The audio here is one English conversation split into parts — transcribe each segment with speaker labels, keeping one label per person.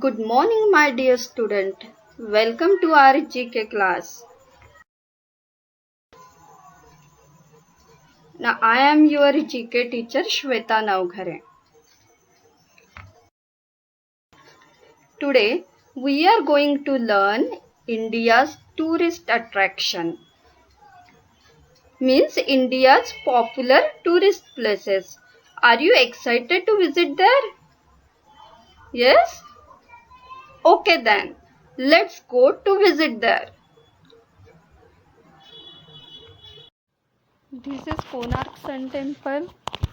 Speaker 1: Good morning, my dear student. Welcome to our GK class. Now, I am your GK teacher Shweta Navghare. Today, we are going to learn India's tourist attraction. Means India's popular tourist places. Are you excited to visit there? Yes? Okay then. Let's go to visit there.
Speaker 2: This is Konark Sun Temple.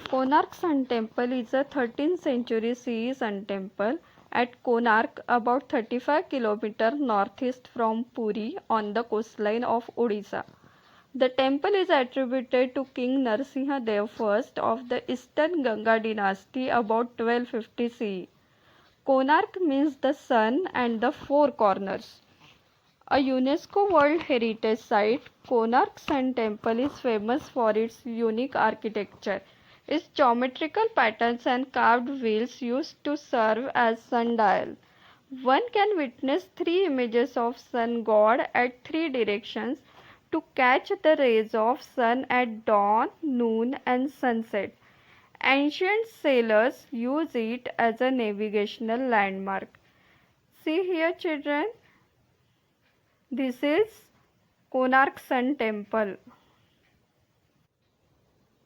Speaker 2: Konark Sun Temple is a 13th century CE Sun Temple at Konark, about 35 km northeast from Puri on the coastline of Odisha. The temple is attributed to King Narsimha Dev I of the Eastern Ganga dynasty about 1250 CE. Konark means the sun and the four corners. A UNESCO World Heritage Site, Konark Sun Temple is famous for its unique architecture. Its geometrical patterns and carved wheels used to serve as sundial. One can witness three images of sun god at three directions to catch the rays of sun at dawn, noon and sunset. Ancient sailors use it as a navigational landmark. See here, children. This is Konark Sun Temple.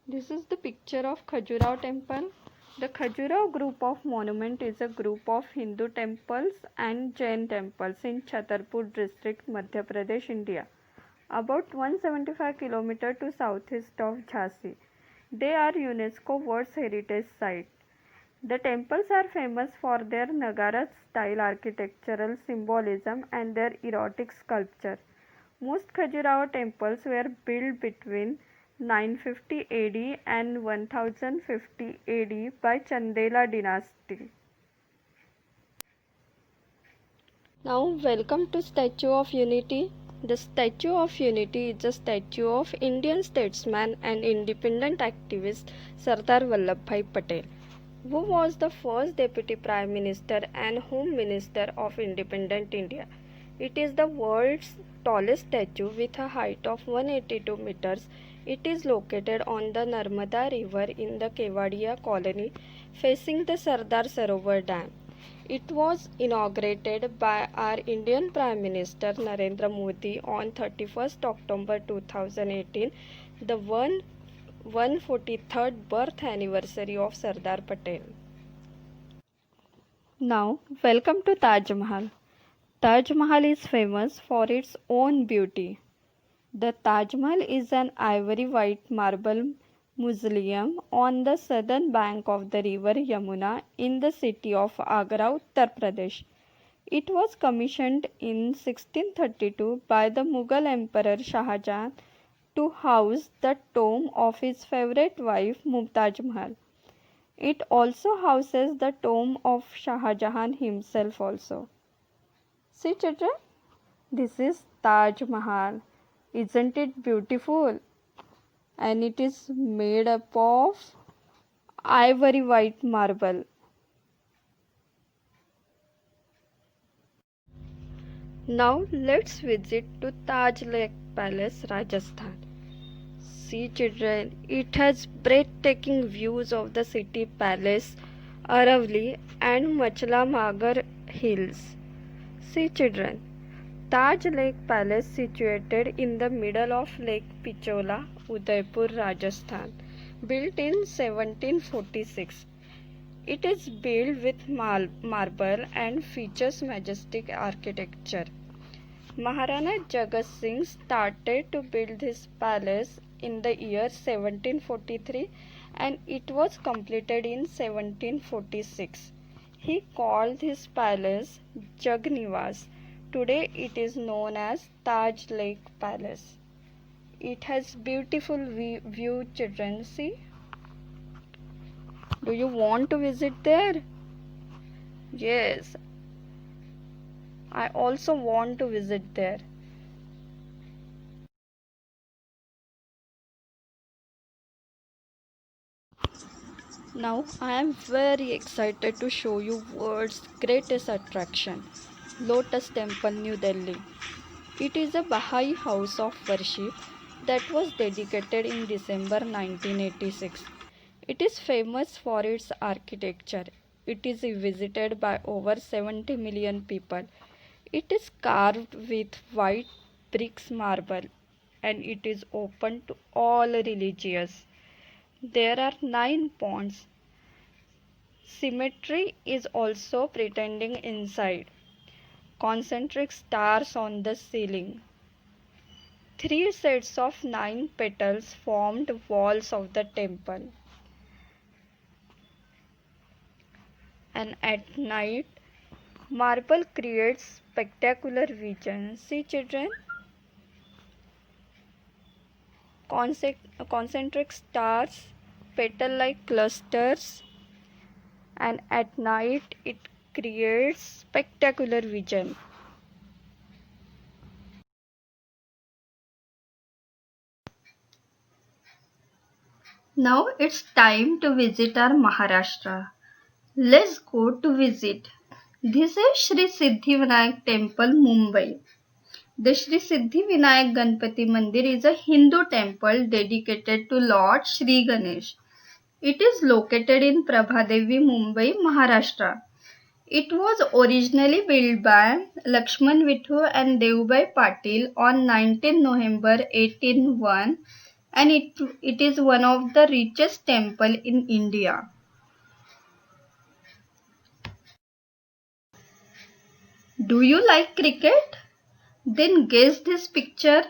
Speaker 2: This is the picture of Khajuraho Temple. The Khajuraho group of monument is a group of Hindu temples and Jain temples in Chhatarpur district, Madhya Pradesh, India, about 175 km to southeast of Jhansi. They are UNESCO World Heritage Site. The temples are famous for their Nagara style architectural symbolism and their erotic sculpture. Most Khajuraho temples were built between 950 AD and 1050 AD by Chandela dynasty. Now, welcome to Statue of Unity. The Statue of Unity is a statue of Indian statesman and independent activist Sardar Vallabhbhai Patel, who was the first Deputy Prime Minister and Home Minister of independent India. It is the world's tallest statue with a height of 182 meters. It is located on the Narmada River in the Kewadia colony facing the Sardar Sarovar Dam. It was inaugurated by our Indian Prime Minister Narendra Modi on 31st October 2018, the 143rd birth anniversary of Sardar Patel. Now, welcome to Taj Mahal. Taj Mahal is famous for its own beauty. The Taj Mahal is an ivory white marble mausoleum on the southern bank of the river Yamuna in the city of Agra, Uttar Pradesh. It was commissioned in 1632 by the Mughal Emperor Shah Jahan to house the tomb of his favorite wife Mumtaz Mahal. It also houses the tomb of Shah Jahan himself also. See children, this is Taj Mahal. Isn't it beautiful? And it is made up of ivory white marble. Now let's visit to Taj Lake Palace, Rajasthan. See children, it has breathtaking views of the city palace, Aravali and Machla Magar hills. See children, Taj Lake Palace situated in the middle of Lake Pichola, Udaipur, Rajasthan, built in 1746. It is built with marble and features majestic architecture. Maharana Jagat Singh started to build this palace in the year 1743 and it was completed in 1746. He called his palace Jagnivas. Today it is known as Taj Lake Palace. It has beautiful view children, see. Do you want to visit there? Yes, I also want to visit there. Now I am very excited to show you world's greatest attraction, Lotus Temple, New Delhi. It is a Baha'i house of worship that was dedicated in December 1986. It is famous for its architecture. It is visited by over 70 million people. It is carved with white bricks marble and it is open to all religions. There are 9 ponds. Symmetry is also pretending inside. Concentric stars on the ceiling. 3 sets of 9 petals formed walls of the temple. And at night, marble creates spectacular vision. See children, concentric stars, petal-like clusters, and at night it creates spectacular vision.
Speaker 1: Now it's time to visit our Maharashtra. Let's go to visit. This is Shri Siddhivinayak Temple, Mumbai. The Shri Siddhivinayak Ganpati Mandir is a Hindu temple dedicated to Lord Shri Ganesh. It is located in Prabhadevi, Mumbai, Maharashtra. It was originally built by Lakshman Vittu and Devbai Patil on 19 November 1801 and it is one of the richest temple in India. Do you like cricket? Then guess this picture.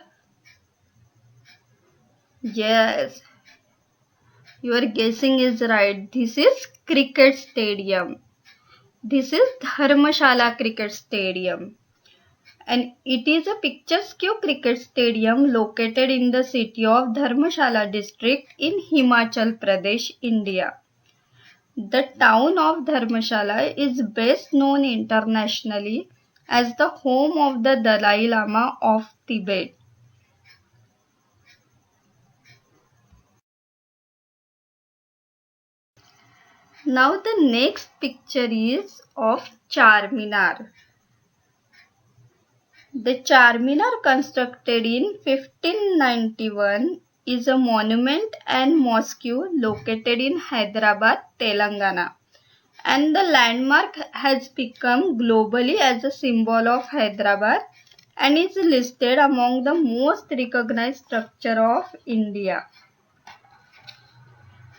Speaker 1: Yes, your guessing is right. This is cricket stadium. This is Dharmashala Cricket Stadium. And it is a picturesque cricket stadium located in the city of Dharmashala district in Himachal Pradesh, India. The town of Dharmashala is best known internationally as the home of the Dalai Lama of Tibet. Now the next picture is of Charminar. The Charminar, constructed in 1591, is a monument and mosque located in Hyderabad, Telangana. And the landmark has become globally as a symbol of Hyderabad and is listed among the most recognized structure of India.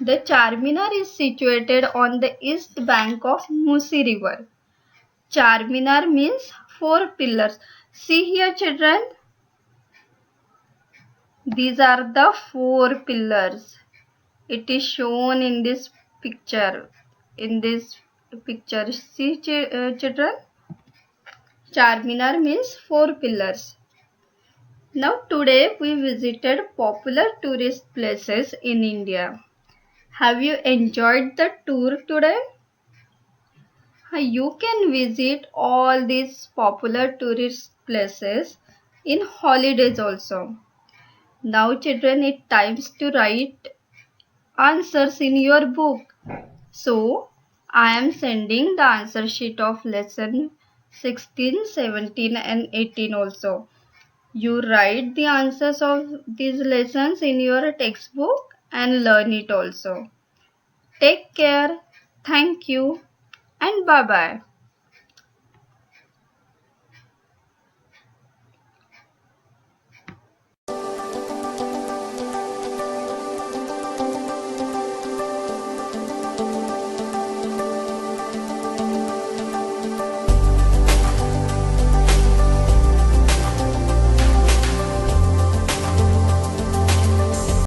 Speaker 1: The Charminar is situated on the east bank of Musi River. Charminar means 4 pillars. See here children, these are the 4 pillars. It is shown in this picture. See children, Charminar means 4 pillars. Now today we visited popular tourist places in India. Have you enjoyed the tour today? You can visit all these popular tourist places in holidays also. Now children, it's time to write answers in your book. So I am sending the answer sheet of lesson 16, 17 and 18 also. You write the answers of these lessons in your textbook and learn it also. Take care. Thank you and bye bye.